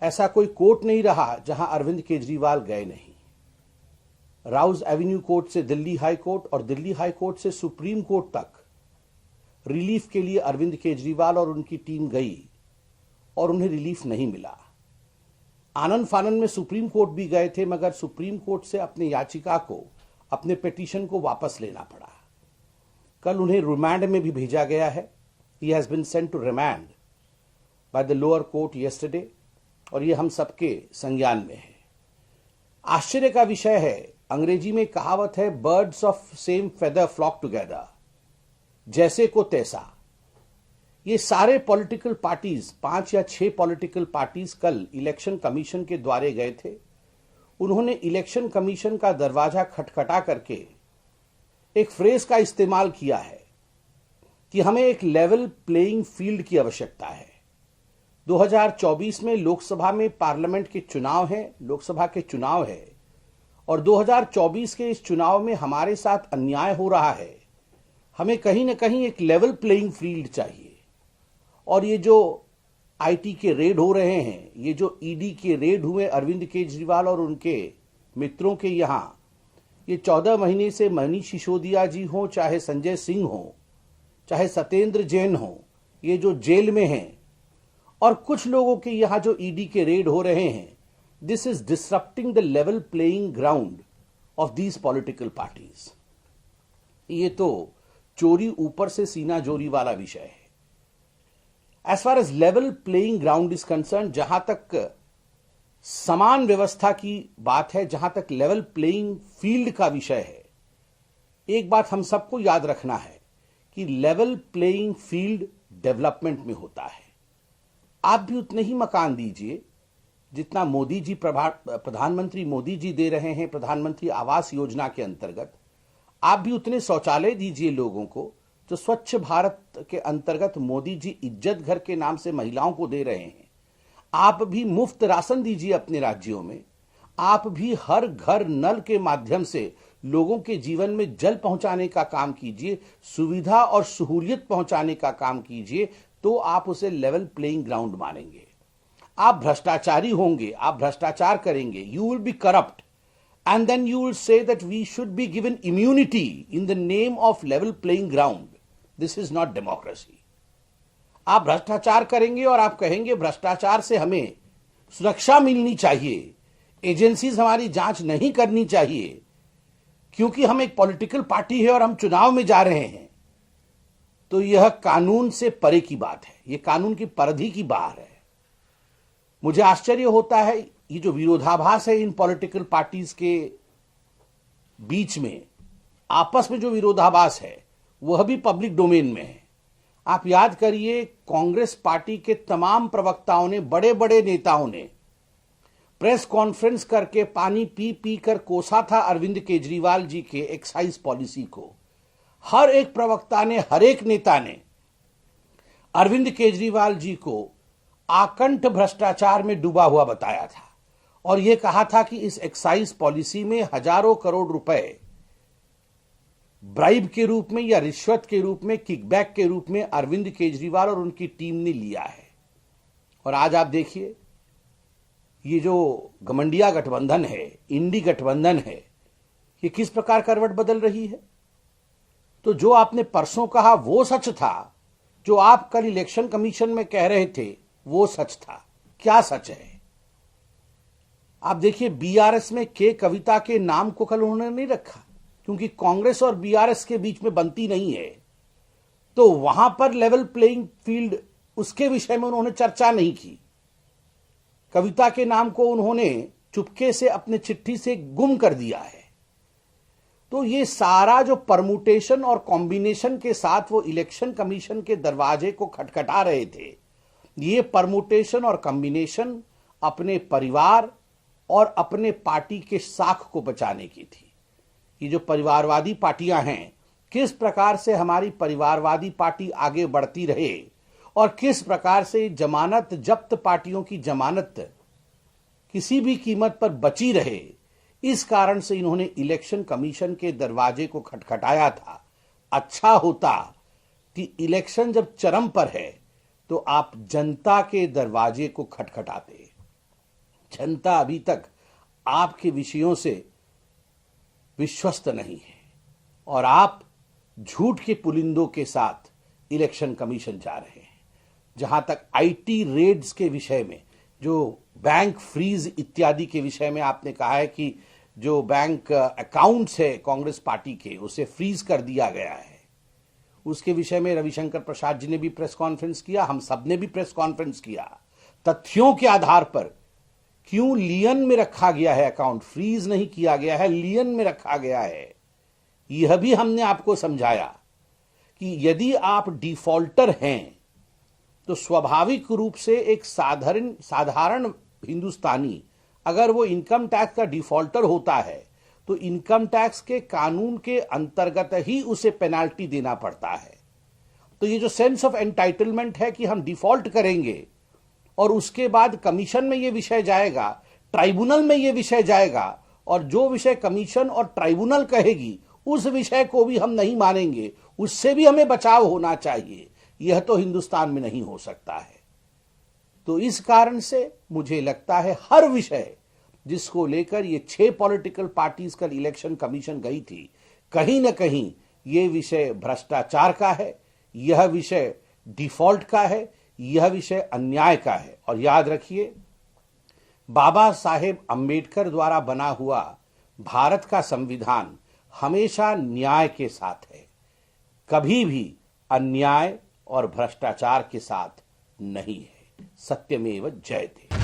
ऐसा कोई कोर्ट नहीं रहा जहां अरविंद केजरीवाल गए नहीं। राउज एवेन्यू कोर्ट से दिल्ली हाई कोर्ट और दिल्ली हाई कोर्ट से सुप्रीम कोर्ट तक रिलीफ के लिए अरविंद केजरीवाल और उनकी टीम गई और उन्हें रिलीफ नहीं मिला। आनंद फानन में सुप्रीम कोर्ट भी गए थे, मगर सुप्रीम कोर्ट से अपनी याचिका को, अपने पिटीशन को वापस लेना पड़ा। कल उन्हें रिमांड में भी भेजा गया है। He has been sent to remand by the lower court yesterday, और ये हम सबके संज्ञान में है। आश्चर्य का विषय है, अंग्रेजी में कहावत है, birds of same feather flock together, जैसे को तैसा। ये सारे पॉलिटिकल पार्टीज, 5 या 6 पॉलिटिकल पार्टीज कल इलेक्शन कमीशन के द्वारे गए थे। उन्होंने इलेक्शन कमीशन का दरवाजा खटखटा करके एक फ्रेज का इस्तेमाल किया है कि हमें एक लेवल प्लेइंग फील्ड की आवश्यकता है। 2024 में लोकसभा में पार्लियामेंट के चुनाव हैं, लोकसभा के चुनाव है, और 2024 के इस चुनाव में हमारे साथ अन्याय हो रहा है। हमें कहीं ना कहीं एक लेवल प्लेइंग फील्ड चाहिए। और ये जो आईटी के रेड हो रहे हैं, ये जो ईडी के रेड हुए अरविंद केजरीवाल और उनके मित्रों के यहां, ये 14 महीने से मनीष सिसोदिया जी हो, चाहे संजय सिंह हो, चाहे सत्येंद्र जैन हो, ये जो जेल में हैं, और कुछ लोगों के यहां जो ईडी के रेड हो रहे हैं, this is disrupting the level playing ground of these political parties. ये तो चोरी ऊपर से सीना जोरी वाला विषय है। As far as level playing ground is concern, जहां तक समान व्यवस्था की बात है, जहां तक लेवल प्लेइंग फील्ड का विषय है, एक बात हम सबको याद रखना है कि लेवल प्लेइंग फील्ड डेवलपमेंट में होता है। आप भी उतने ही मकान दीजिए जितना मोदी जी, प्रधानमंत्री मोदी जी दे रहे हैं प्रधानमंत्री आवास योजना के अंतर्गत। आप भी उतने शौचालय दीजिए लोगों को जो स्वच्छ भारत के अंतर्गत मोदी जी इज्जत घर के नाम से महिलाओं को दे रहे हैं। आप भी मुफ्त राशन दीजिए अपने राज्यों में। आप भी हर घर नल के माध्यम से लोगों के जीवन में जल पहुंचाने का काम कीजिए, सुविधा और सहूलियत पहुंचाने का काम कीजिए, तो आप उसे लेवल प्लेइंग ग्राउंड मानेंगे। आप भ्रष्टाचारी होंगे, आप भ्रष्टाचार करेंगे, you will be corrupt, and then you will say that we should be given immunity in the name of level playing ground. This is not democracy. आप भ्रष्टाचार करेंगे और आप कहेंगे भ्रष्टाचार से हमें सुरक्षा मिलनी चाहिए, एजेंसीज हमारी जांच नहीं करनी चाहिए, क्योंकि हम एक पॉलिटिकल पार्टी है और हम चुनाव में जा रहे हैं। तो यह कानून से परे की बात है, यह कानून की परिधि की बाहर है। मुझे आश्चर्य होता है, ये जो विरोधाभास है इन पॉलिटिकल पार्टीज के बीच में, आपस में जो विरोधाभास है, वह भी पब्लिक डोमेन में है। आप याद करिए, कांग्रेस पार्टी के तमाम प्रवक्ताओं ने, बड़े बड़े नेताओं ने प्रेस कॉन्फ्रेंस करके पानी पी पी कर कोसा था अरविंद केजरीवाल जी के एक्साइज पॉलिसी को। हर एक प्रवक्ता ने, हर एक नेता ने अरविंद केजरीवाल जी को आकंठ भ्रष्टाचार में डूबा हुआ बताया था और यह कहा था कि इस एक्साइज पॉलिसी में हजारों करोड़ रुपए ब्राइब के रूप में या रिश्वत के रूप में, किकबैक के रूप में अरविंद केजरीवाल और उनकी टीम ने लिया है। और आज आप देखिए, ये जो गठबंधन गठबंधन है, इंडी गठबंधन है, ये किस प्रकार करवट बदल रही है। तो जो आपने परसों कहा वो सच था, जो आप कल इलेक्शन कमीशन में कह रहे थे वो सच था। क्या सच है? आप देखिए, बीआरएस में के कविता के नाम को कल उन्होंने नहीं रखा, क्योंकि कांग्रेस और बीआरएस के बीच में बनती नहीं है, तो वहां पर लेवल प्लेइंग फील्ड, उसके विषय में उन्होंने चर्चा नहीं की। कविता के नाम को उन्होंने चुपके से अपने चिट्ठी से गुम कर दिया है। तो ये सारा जो परमुटेशन और कॉम्बिनेशन के साथ वो इलेक्शन कमीशन के दरवाजे को खटखटा रहे थे, ये परमुटेशन और कॉम्बिनेशन अपने परिवार और अपने पार्टी के साख को बचाने की थी। ये जो परिवारवादी पार्टियां हैं, किस प्रकार से हमारी परिवारवादी पार्टी आगे बढ़ती रहे और किस प्रकार से जमानत जब्त पार्टियों की जमानत किसी भी कीमत पर बची रहे, इस कारण से इन्होंने इलेक्शन कमीशन के दरवाजे को खटखटाया था। अच्छा होता कि इलेक्शन जब चरम पर है तो आप जनता के दरवाजे को खटखटाते। जनता अभी तक आपके विषयों से विश्वस्त नहीं है और आप झूठ के पुलिंदों के साथ इलेक्शन कमीशन जा रहे हैं। जहां तक आईटी रेड्स के विषय में, जो बैंक फ्रीज इत्यादि के विषय में आपने कहा है कि जो बैंक अकाउंट्स है कांग्रेस पार्टी के, उसे फ्रीज कर दिया गया है, उसके विषय में रविशंकर प्रसाद जी ने भी प्रेस कॉन्फ्रेंस किया, हम सब ने भी प्रेस कॉन्फ्रेंस किया। तथ्यों के आधार पर क्यों लियन में रखा गया है अकाउंट, फ्रीज नहीं किया गया है, लियन में रखा गया है, यह भी हमने आपको समझाया कि यदि आप डिफॉल्टर हैं तो स्वाभाविक रूप से एक साधारण हिंदुस्तानी अगर वो इनकम टैक्स का डिफॉल्टर होता है तो इनकम टैक्स के कानून के अंतर्गत ही उसे पेनाल्टी देना पड़ता है। तो ये जो सेंस ऑफ एंटाइटलमेंट है कि हम डिफॉल्ट करेंगे और उसके बाद कमीशन में ये विषय जाएगा, ट्राइब्यूनल में ये विषय जाएगा, और जो विषय कमीशन और ट्राइब्यूनल कहेगी उस विषय को भी हम नहीं मानेंगे, उससे भी हमें बचाव होना चाहिए, यह तो हिंदुस्तान में नहीं हो सकता है। तो इस कारण से मुझे लगता है हर विषय जिसको लेकर ये 6 पॉलिटिकल पार्टीज कल इलेक्शन कमीशन गई थी, कहीं ना कहीं ये विषय भ्रष्टाचार का है, यह विषय डिफॉल्ट का है, यह विषय अन्याय का है। और याद रखिए, बाबा साहेब अंबेडकर द्वारा बना हुआ भारत का संविधान हमेशा न्याय के साथ है, कभी भी अन्याय और भ्रष्टाचार के साथ नहीं है। सत्यमेव जयते।